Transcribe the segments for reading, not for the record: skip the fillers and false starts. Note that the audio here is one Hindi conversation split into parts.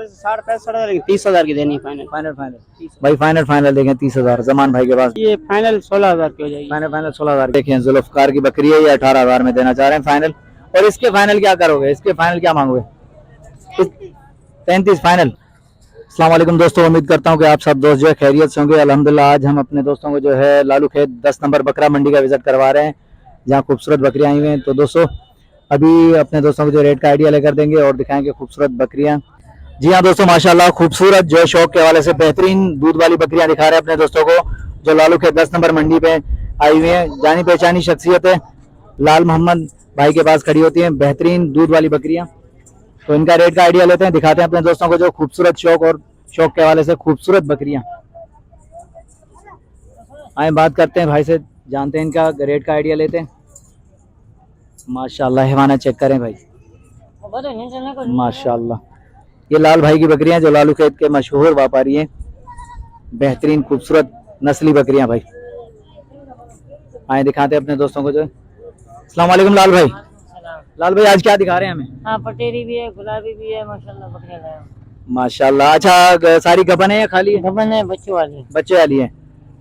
60-65 30,000 की देनी है फाइनल। फाइनल भाई, फाइनल देखें 30,000 जमान भाई के पास। ये फाइनल 16,000 की हो जाएगी। फाइनल 16,000 देखें। जुल्फकार की बकरी है, ये 18,000 में देना चाह रहे हैं फाइनल। और इसके फाइनल क्या करोगे, इसके फाइनल क्या मांगोगे? 35 फाइनल। अस्सलाम वालेकुम दोस्तों, उम्मीद करता हूँ कि आप सब दोस्त जो है खैरियत से होंगे। अल्हम्दुलिल्लाह आज हम अपने दोस्तों को जो है लालू खेत 10 नंबर बकरा मंडी का विजिट करवा रहे हैं, जहाँ खूबसूरत बकरियां आई हुई हैं। तो दोस्तों अभी अपने दोस्तों को जो रेट का आइडिया लेकर देंगे और दिखाएंगे खूबसूरत बकरियां। जी हाँ दोस्तों, माशाल्लाह खूबसूरत जो है शौक के हवाले से बेहतरीन दूध वाली बकरियां दिखा रहे हैं अपने दोस्तों को, जो लालू खेत 10 नंबर मंडी पे आई हुई है। जानी पहचानी शख्सियत है, लाल मोहम्मद भाई के पास खड़ी होती हैं बेहतरीन दूध वाली बकरियां। तो इनका रेट का आइडिया लेते हैं, दिखाते हैं अपने दोस्तों को जो खूबसूरत शौक और शौक के हवाले से खूबसूरत बकरियां। आए बात करते हैं भाई से, जानते हैं इनका रेट का आइडिया लेते हैं। माशाल्लाह हैवाना चेक करें भाई, माशाल्लाह। ये लाल भाई की बकरियां जो लालू खेत के मशहूर व्यापारी हैं, बेहतरीन खूबसूरत नस्ली बकरियां भाई। आए दिखाते हैं अपने दोस्तों को जो। अस्सलाम वालेकुम लाल भाई। लाल भाई आज क्या दिखा रहे हैं हमें? हाँ, पटेरी भी है, गुलाबी भी है, माशाल्लाह बकरियां लाए हैं। माशाल्लाह। अच्छा सारी गबन है या खाली है? गबन है, बच्चों वाली। बच्चे वाली है।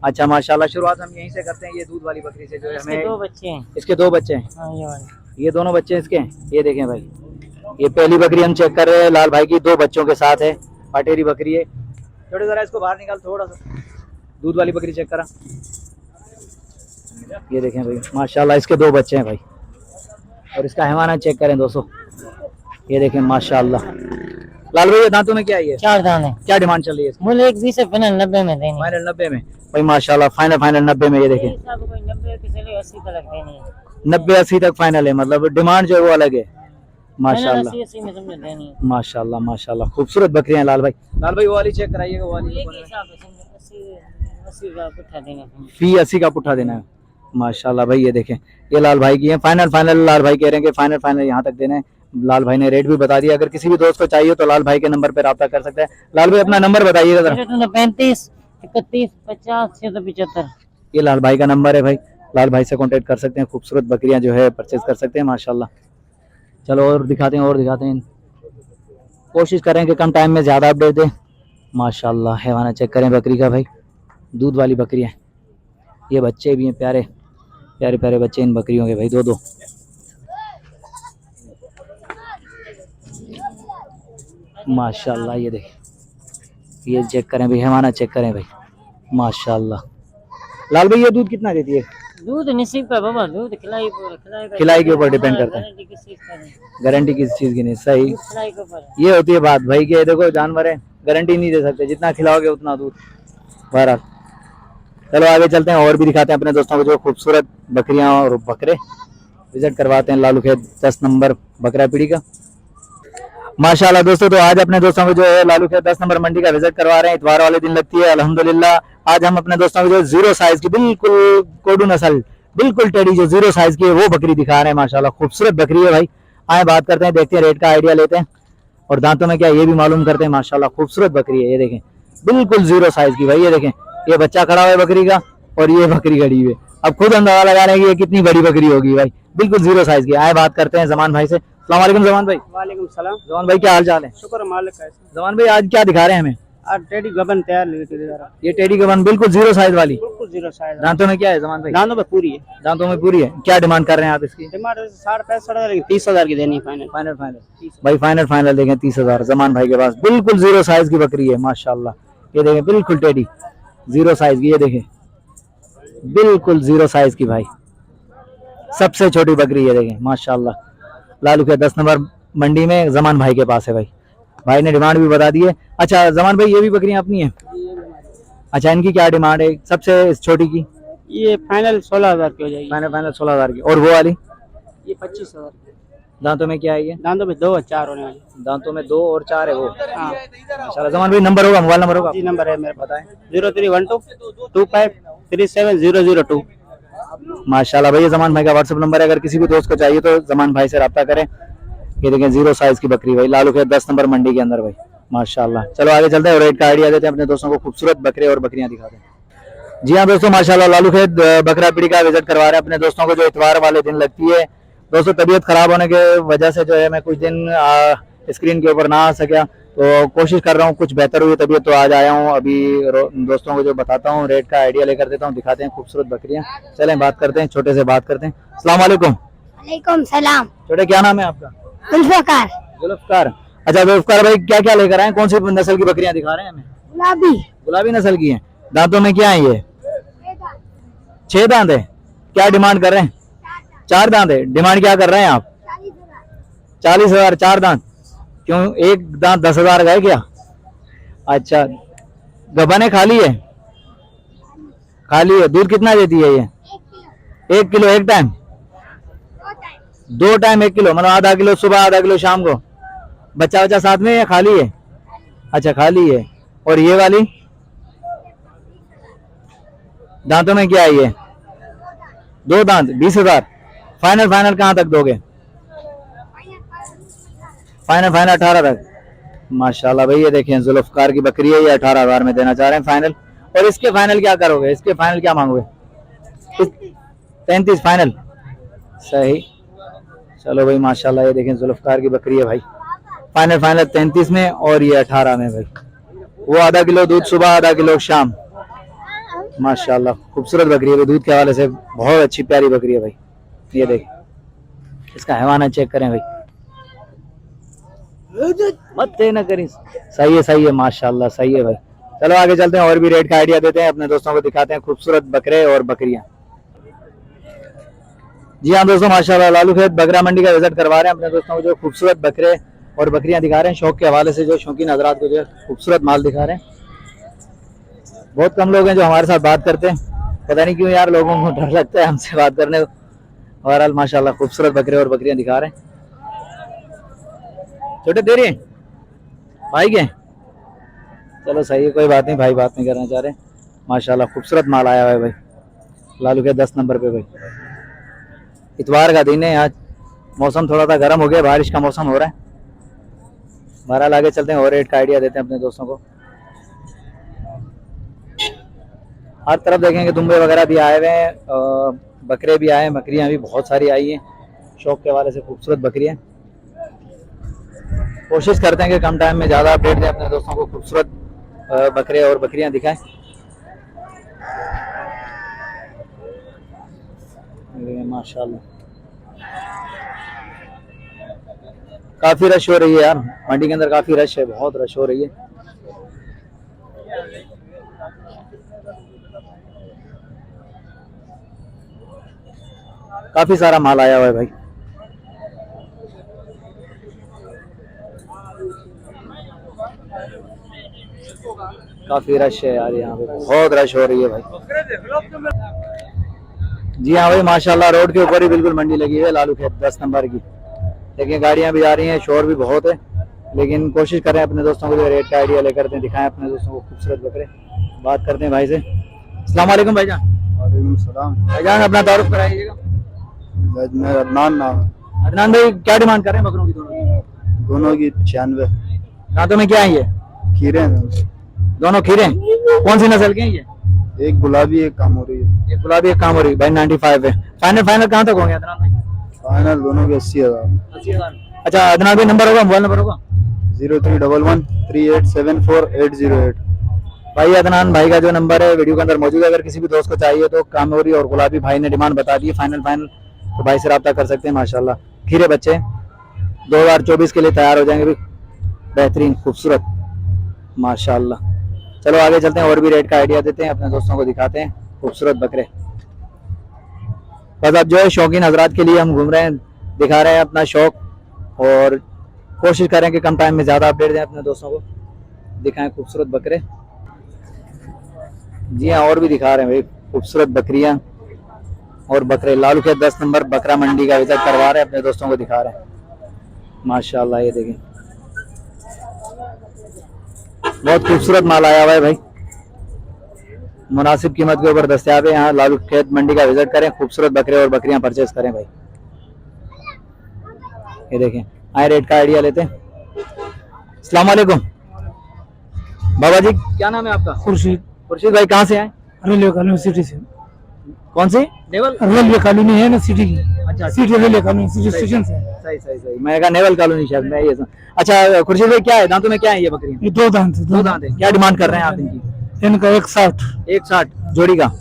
अच्छा माशाल्लाह। शुरुआत हम यहीं से करते हैं, ये दूध वाली बकरी से जो है हमें। 2 बच्चे हैं। इसके 2 बच्चे हैं। हाँ, ये वाले। ये दोनों बच्चे इसके हैं। ये देखें भाई, ये पहली बकरी हम चेक कर रहे हैं, लाल भाई की 2 बच्चों के साथ है, पटेरी बकरी है। थोड़ी जरा इसको बाहर निकाल, थोड़ा सा दूध वाली बकरी चेक करा। ये देखें भाई माशाल्लाह, इसके 2 बच्चे हैं भाई। और इसका हैवाना चेक करें दोस्तों, ये देखें माशाल्लाह। लाल भाई दांतों में क्या है? 4 दांत है। क्या डिमांड चल रही है? मूल्य 120 है, फाइनल 90 में देनी। फाइनल 90 में भाई माशाल्लाह। फाइनल 90 में। ये देखें 90 की चले 80 तक देनी है। 90-80 तक फाइनल है, मतलब डिमांड जो है वो अलग है माशाल्लाह। 80 में समझ देनी है। माशाल्लाह माशाल्लाह खूबसूरत बकरियां लाल भाई। लाल भाई वो वाली चेक कराइएगा, वो वाली 80 का पुट्ठा देना है। फी 80 का पुट्ठा देना है माशाल्लाह भाई। ये देखें ये लाल भाई की है। फाइनल लाल भाई कह रहे हैं कि फाइनल यहाँ तक देना है। लाल भाई ने रेट भी बता दिया। अगर किसी भी दोस्त को चाहिए तो लाल भाई के नंबर पे राब्ता कर सकता है। लाल भाई अपना नंबर बताइएगा जरा। 35 31 50 75। ये लाल भाई का नंबर है भाई, लाल भाई से कांटेक्ट कर सकते हैं। खूबसूरत बकरियां जो है परचेज कर सकते हैं माशाल्लाह। चलो और दिखाते हैं, कोशिश करें कि कम टाइम में ज़्यादा अपडेट दें माशाल्लाह। हैवाना चेक करें बकरी का भाई, दूध वाली बकरियां। ये बच्चे भी हैं, प्यारे प्यारे बच्चे इन बकरियों के भाई, 2 माशाल्लाह। ये देखें, ये चेक करें भाई, हैवाना चेक करें भाई माशाल्लाह। लाल भाई ये दूध कितना देती है? दूध नसीब का बाबा, दूध खिलाई के ऊपर डिपेंड करता है। गारंटी किस चीज की नहीं, सही। ये होती है बात भाई कि देखो जानवर है, गारंटी नहीं दे सकते, जितना खिलाओगे उतना दूध। बहरहाल चलो आगे चलते हैं और भी दिखाते हैं अपने दोस्तों को जो खूबसूरत बकरियां और बकरे। विजिट करवाते हैं लालू खेत 10 नंबर बकरा पीढ़ी का माशाल्लाह। दोस्तों तो आज अपने दोस्तों को जो है लालू खेत 10 नंबर मंडी का विजिट करवा रहे हैं। इतवार वाले दिन लगती है अल्हम्दुलिल्लाह। आज हम अपने दोस्तों को जो 0 साइज की बिल्कुल कोडू नस्ल, बिल्कुल टेडी जो 0 साइज की है वो बकरी दिखा रहे हैं माशाल्लाह। खूबसूरत बकरी है भाई। आए बात करते हैं, देखते हैं रेट का आइडिया लेते हैं और दांतों में क्या ये भी मालूम करते हैं माशाल्लाह। खूबसूरत बकरी है, ये देखें बिल्कुल 0 साइज की भाई। ये देखें ये बच्चा खड़ा हुआ है बकरी का और ये बकरी खड़ी हुई है। अब खुद अंदाजा लगा रहे हैं कि ये कितनी बड़ी बकरी होगी भाई, बिल्कुल 0 साइज की। आए बात करते हैं जमान भाई से। अस्सलाम वालेकुम जमान भाई। वालेकुम सलाम। जमान भाई क्या हाल चाल है? शुक्र मालिक का। जमान भाई आज क्या दिखा रहे हैं हमें? आज टेडी गबन तैयार लेके दे रहा। ये टेडी गबन बिल्कुल 0 साइज वाली, बिल्कुल 0 साइज। दांतों में क्या है जमान भाई? दांतों में पूरी है। दांतों में पूरी है। क्या डिमांड कर रहे हैं आप इसकी? डिमांड 60-65 30,000 की देनी है फाइनल। भाई फाइनल देखें 30,000 जमान भाई के पास। बिल्कुल 0 साइज की बकरी है माशाल्लाह। ये देखें बिल्कुल टेडी 0 साइज की। ये देखें बिल्कुल 0 साइज की भाई, सबसे छोटी बकरी है देखें माशाल्लाह। लालू के 10 नंबर मंडी में जमान भाई के पास है भाई। भाई ने डिमांड भी बता दी है। अच्छा जमान भाई ये भी बकरियां अपनी है? अच्छा इनकी क्या डिमांड है सबसे छोटी की? ये फाइनल 16,000 की हो जाएगी। फाइनल 16,000 की। और वो वाली? ये 25,000 की। दांतों में क्या है ये? दांतों में 2 और 4 होने वाली। दांतों में 2 और 4 है वो। हाँ माशाल्लाह। जमान भाई नंबर होगा, मोबाइल नंबर होगा? जी नंबर है मेरे बताएं 0312 2537 002। माशाल्लाह भाई ये जमान भाई का व्हाट्सएप नंबर है। अगर किसी भी दोस्त को चाहिए तो जमान भाई से रब्ता करें। ये देखें 0 साइज की बकरी भाई, लालू के 10 नंबर मंडी के अंदर भाई माशाल्लाह। चलो आगे चलते हैं और रेट का आइडिया देते हैं अपने दोस्तों को। खूबसूरत बकरे और बकरियां दिखाते हैं। जी हाँ दोस्तों माशाल्लाह लालू खेत बकरा पीढ़ी का विजिट करवा रहे हैं अपने दोस्तों को, जो इतवार वाले दिन लगती है। दोस्तों तबीयत खराब होने के वजह से जो है मैं कुछ दिन स्क्रीन के ऊपर ना आ सका, तो कोशिश कर रहा हूँ कुछ बेहतर हुई तबीयत तो आज आया हूँ। अभी दोस्तों को जो बताता हूँ रेट का आइडिया लेकर देता हूँ, दिखाते हैं खूबसूरत बकरियाँ। चलें बात करते हैं, छोटे से बात करते हैं। अस्सलाम वालेकुम। वालेकुम सलाम। छोटे क्या नाम है आपका? जुल्फकार। जुल्फकार। अच्छा जुल्फकार भाई, क्या क्या लेकर आए, कौन सी नस्ल की बकरियां दिखा रहे हैं हमें? गुलाबी। गुलाबी नस्ल की हैं। दांतों में क्या है ये? 6 दांत है। क्या डिमांड कर रहे हैं? 4 दांत है। डिमांड क्या कर रहे हैं आप? 40,000। 4 दांत क्यों? एक दांत 10,000 का है क्या? अच्छा, गबन है खाली है? खाली है। दूध कितना देती है ये? 1 किलो एक टाइम? 2 टाइम 1 किलो, मतलब आधा किलो सुबह आधा किलो शाम को। बच्चा बच्चा साथ में या खाली है? अच्छा खाली है। और ये वाली दांतों में क्या है ये? 2 दांत 20,000। फाइनल फाइनल कहाँ तक दोगे? फाइनल फाइनल 18 तक। माशाल्लाह भाई, ये देखें जुल्फकार की बकरी है, ये 18,000 में देना चाह रहे हैं फाइनल। और इसके फाइनल क्या करोगे? इसके फाइनल क्या मांगोगे? 33 फाइनल। सही। चलो भाई माशाल्लाह, ये देखें जुल्फकार की बकरी है भाई, फाइनल फाइनल 33 में और ये 18 में भाई। वो आधा किलो दूध सुबह आधा किलो शाम। माशाल्लाह खूबसूरत बकरी है भाई, दूध के हवाले से बहुत अच्छी प्यारी बकरी है भाई। ये देख, इसका हैवाना चेक करें भाई, मत ना करें। सही है माशाल्लाह, सही है भाई। चलो आगे चलते हैं और भी रेट का आइडिया देते हैं, अपने दोस्तों को दिखाते हैं खूबसूरत बकरे और बकरियां। जी हाँ दोस्तों, माशाल्लाह लालू खेत बकरा मंडी का विजिट करवा रहे हैं अपने दोस्तों को, जो खूबसूरत बकरे और बकरियां दिखा रहे हैं। शौक के हवाले से जो शौकीन हजरात को जो खूबसूरत माल दिखा रहे हैं। बहुत कम लोग हैं जो हमारे साथ बात करते हैं, पता नहीं क्यों यार, लोगों को डर लगता है हमसे बात करने को। बहरहाल माशाल्लाह खूबसूरत बकरे और बकरियां दिखा रहे हैं। छोटे दे रहे भाई के? चलो सही है, कोई बात नहीं, भाई बात नहीं करना चाह रहे। माशाल्लाह खूबसूरत माल आया हुआ है भाई, लालू के 10 नंबर पे भाई। इतवार का दिन है, आज मौसम थोड़ा सा गर्म हो गया, बारिश का मौसम हो रहा है। बहरहाल आगे चलते हैं और रेट का आइडिया देते हैं अपने दोस्तों को। हर तरफ देखेंगे दुम्बे वगैरह भी आए हुए हैं, बकरे भी आए हैं, बकरियां भी बहुत सारी आई हैं। शौक के हवाले से खूबसूरत बकरियां। कोशिश करते हैं कि कम टाइम में ज़्यादा अपडेट दें अपने दोस्तों को, खूबसूरत बकरे और बकरियां दिखाएं। माशाल्लाह काफी रश हो रही है यार, मंडी के अंदर काफी रश है, बहुत रश हो रही है। काफी सारा माल आया हुआ है भाई। काफी रश है यार, यहाँ पे बहुत रश हो रही है भाई। जी हाँ भाई माशाल्लाह, रोड के ऊपर ही बिल्कुल मंडी लगी है लालू खेत 10 नंबर की। देखिए गाड़ियां भी आ रही हैं, शोर भी बहुत है, लेकिन कोशिश करें अपने दोस्तों को जो रेट का आइडिया लेकर दें, दिखाएं अपने दोस्तों को खूबसूरत बकरे। बात करते हैं भाई से। अस्सलाम वालेकुम भाईजान। वालेकुम सलाम। भाईजान अपना तारुफ कराइएगा। मेरा अदनान नाम है। अदनान भाई, क्या डिमांड कर रहे हैं बकरों की? दोनों की 96। दांतों में क्या है ये? खीरे हैं दोनों खीरे हैं। कौन सी नस्ल के हैं ये? एक गुलाबी एक कामोरी है। एक गुलाबी एक कामोरी भाई। 95 है। फाइनल फाइनल कहाँ तक होंगे अदनान भाई? फाइनल दोनों के 80,000। 80,000। अच्छा अदनान भाई, नंबर होगा, मोबाइल नंबर होगा? 031138740808। भाई अदनान भाई का जो नंबर है वीडियो के अंदर मौजूद है, अगर किसी भी दोस्त को चाहिए तो कामोरी और गुलाबी भाई ने डिमांड बता दी, फाइनल तो भाई से रब्ता कर सकते हैं। माशाल्लाह खीरे बच्चे 2024 के लिए तैयार हो जाएंगे भी, बेहतरीन खूबसूरत माशाल्लाह। चलो आगे चलते हैं और भी रेट का आइडिया देते हैं, अपने दोस्तों को दिखाते हैं खूबसूरत बकरे। बस अब जो है शौकीन हजरात के लिए हम घूम रहे हैं, दिखा रहे हैं अपना शौक, और कोशिश करें कि कम टाइम में ज़्यादा अपडेट दें अपने दोस्तों को, दिखाएं खूबसूरत बकरे। जी हाँ, और भी दिखा रहे हैं भाई खूबसूरत बकरियां और बकरे। लालू के 10 नंबर बकरा मंडी का विजिट करवा रहे हैं, अपने दोस्तों को दिखा रहे हैं। माशाल्लाह ये देखें, बहुत खूबसूरत माल आया हुआ है भाई, मुनासिब कीमत के ऊपर दस्तयाब है। यहाँ लालू खेत मंडी का विजिट करें, खूबसूरत बकरे और बकरियां परचेज करें भाई। ये देखें, आए रेट का आइडिया लेते हैं। अस्सलाम वालेकुम बाबा जी, क्या नाम है आपका? खुर्शीद। खुर्शीद भाई कहाँ से आए? रेलवे कॉलोनी सिटी से। कौन सी? नेवल रेलवे कॉलोनी है ना सिटी की। अच्छा seat railway colony city station से। सही सही सही, मैं कहा नेवल कॉलोनी शायद मैं ये अच्छा खुर्शीद भाई क्या है दांतों में क्या है ये बकरियां? ये 2 दांत दो दांत है, क्या डिमांड कर रहे हैं आप इनकी? इनका 160 160 जोड़ी का,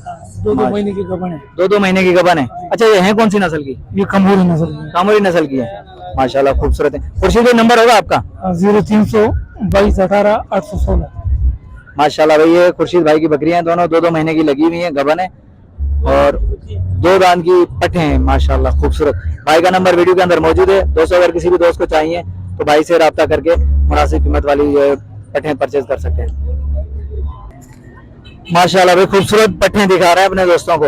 2 महीने की गबन है। 2 महीने की गबन है। अच्छा ये है कौन सी नस्ल की? ये कमोरी नस्ल की कामोरी नस्ल की है, माशाल्लाह खूबसूरत है। खुर्शीद भाई नंबर होगा आपका? है। 0322 18 816। माशाल्लाह भाई ये खुर्शीद भाई की बकरियां दोनों 2 महीने की लगी हुई हैं, गबन है और 2 दांत की पट्टे हैं, माशाल्लाह खूबसूरत। भाई का नंबर वीडियो के अंदर मौजूद है दोस्तों, अगर किसी भी दोस्त को चाहिए तो भाई से रब्ता करके मुनासिब कीमत वाली पट्टे परचेज कर सकते हैं। माशाल्लाह भाई खूबसूरत पट्टे दिखा रहे हैं अपने दोस्तों को।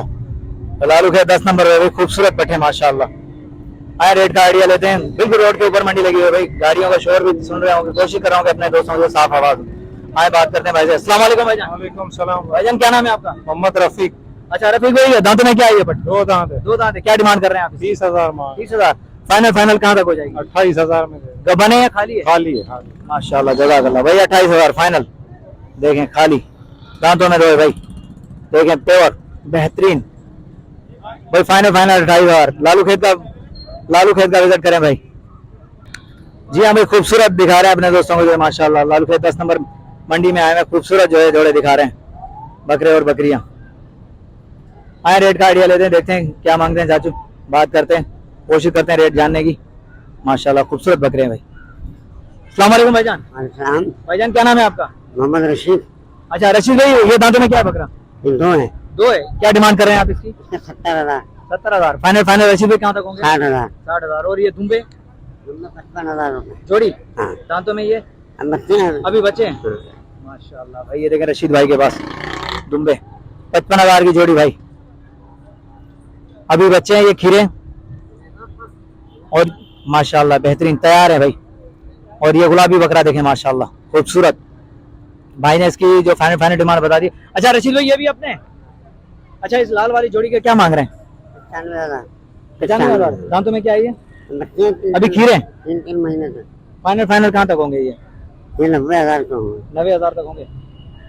लालू है 10 नंबर है, खूबसूरत पट्टे माशाल्लाह। आए रेट का आइडिया लेते हैं। बिल्कुल रोड के ऊपर मंडी लगी हुई है भाई, गाड़ियों का शोर भी सुन रहे होंगे, कोशिश कर रहा हूँ कि अपने दोस्तों को साफ आवाज हो। आए बात करते हैं भाई से। अस्सलाम वालेकुम भाईजान। वालेकुम सलाम। भाईजान क्या नाम है आपका? मोहम्मद रफीक। अच्छा रफीक भाई दांतों में क्या है ये पट्टे? 2 दांत है। 2 दांत है, क्या डिमांड कर रहे हैं आप? 20,000 मांग। 30,000 फाइनल कहाँ तक हो जाएगी? 28,000 में दे। गबन है या खाली है? खाली है खाली। माशाल्लाह जज़ाकल्लाह भाई 28,000 फाइनल। देखें खाली दांतों में 2 है भाई, देखें पेवर बेहतरीन भाई। फाइनल 28,000। लालू खेत का विजिट करें भाई। जी हाँ भाई खूबसूरत दिखा रहे हैं अपने दोस्तों को जो है माशाल्लाह। लालू खेत 10 नंबर मंडी में आए हैं, खूबसूरत जो है जोड़े दिखा रहे हैं, बकरे और बकरियां। आए रेट का आइडिया लेते हैं, देखते हैं क्या मांगते हैं चाचू, बात करते हैं, कोशिश करते हैं रेट जानने की। माशाल्लाह खूबसूरत बकरे हैं भाई। अस्सलाम वालेकुम भाईजान। भाईजान क्या नाम है आपका? मोहम्मद रशीद। अच्छा रशीद भाई ये दांतों में क्या है बकरा? 2 है। 2 है, क्या डिमांड कर रहे हैं आप इसकी? 70,000। 70,000 फाइनल रशीद भाई कहाँ तक होंगे? 60,000। 60,000। और ये दुम्बे 55,000 रुपए। जोड़ी हाँ। दांतों में ये बच्चे हैं अभी बच्चे हैं? माशाल्लाह भाई ये देखें रशीद भाई के पास दुम्बे 55,000 की जोड़ी भाई, अभी बच्चे हैं ये खीरे और माशाल्लाह बेहतरीन तैयार है भाई। और ये गुलाबी बकरा देखें माशाल्लाह खूबसूरत। भाई ने इसकी जो फाइनल डिमांड बता दी। अच्छा रशीद भाई ये भी अपने? अच्छा इस लाल वाली जोड़ी के क्या मांग रहे हैं? 95,000। 95,000। दांतों में क्या है ये? बच्चे अभी खीरे 3 महीने तक। फाइनल कहाँ तक होंगे ये? 90,000 को होंगे। 90,000 तक होंगे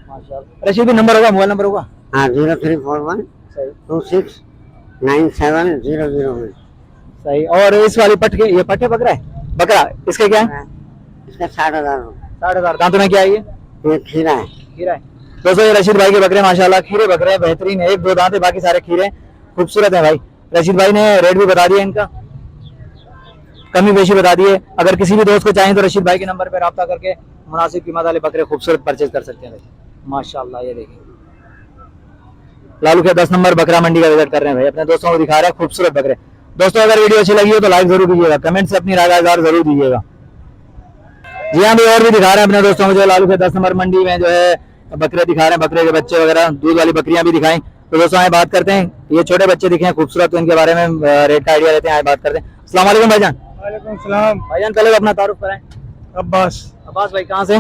माशाल्लाह। रशीद भाई नंबर होगा, मोबाइल नंबर होगा? हाँ 0341 सही 2697 सही। और इस वाली ये पट्टे बकरा है, बकरा इसके क्या है? इसका 60,000 रुपए। 60,000। दांतों में क्या है ये? ये खीरा है। खीरा है दोस्तों, ये रशीद भाई के बकरे माशाल्लाह खीरे बकरे हैं, बेहतरीन है। 1-2 दांत है, बाकी सारे खीरे हैं, खूबसूरत है भाई। रशीद भाई ने रेट भी बता दिया इनका, कमी बेशी बता दी है। अगर किसी भी दोस्त को चाहिए तो रशीद भाई के नंबर पर रब्ता करके मुनासिब कीमत वाले बकरे खूबसूरत परचेज कर सकते हैं भाई। माशाल्लाह ये देखिए लालू के 10 नंबर बकरा मंडी का विजिट कर रहे हैं भाई, अपने दोस्तों को दिखा रहे हैं खूबसूरत बकरे। दोस्तों अगर वीडियो अच्छी लगी हो तो लाइक जरूर कीजिएगा, कमेंट से अपनी राय जरूर दीजिएगा। जी हाँ भाई और भी दिखा रहे हैं अपने दोस्तों को जो लालू के 10 नंबर मंडी में जो है बकरे दिखा रहे हैं, बकरे के बच्चे वगैरह, दूध वाली बकरियां भी दिखाएं। तो दोस्तों आए बात करते हैं, ये छोटे बच्चे दिखे हैं खूबसूरत, तो इनके बारे में रेट का आइडिया लेते हैं, आए बात करते हैं। अस्सलाम वालेकुम भाईजान। वालेकुम सलाम। भाईजान पहले अपना तारुफ कराएं। अब्बास भाई कहाँ से?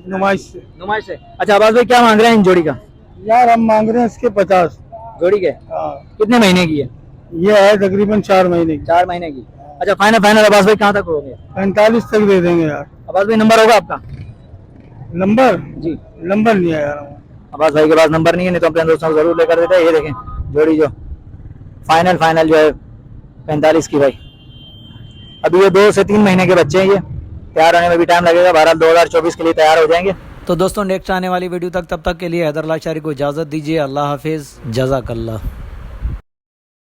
नुमाइश से। नुमाइश से। अच्छा अब्बास भाई क्या मांग रहे हैं इन जोड़ी का? यार हम मांग रहे हैं इसके 50। जोड़ी के हाँ कितने महीने की है? ये है तकरीबन 4 महीने की। 4 महीने की। अच्छा फाइनल अब्बास भाई कहाँ तक हो गया? 45 तक दे देंगे यार। अब्बास भाई नंबर होगा आपका? नंबर जी नंबर नहीं है यार। अब्बास भाई के पास नंबर नहीं है, नहीं तो अपने दोस्तों को जरूर लेकर देते हैं। ये देखें जोड़ी जो फाइनल जो है 45 की भाई। अभी ये 2 से 3 महीने के बच्चे हैं, ये तैयार होने में भी टाइम लगेगा, बहरहाल 2024 के लिए तैयार हो जाएंगे। तो दोस्तों नेक्स्ट आने वाली वीडियो तक, तब तक के लिए हैदर लाल शारी को इजाजत दीजिए। अल्लाह हाफिज, जज़ाकल्लाह।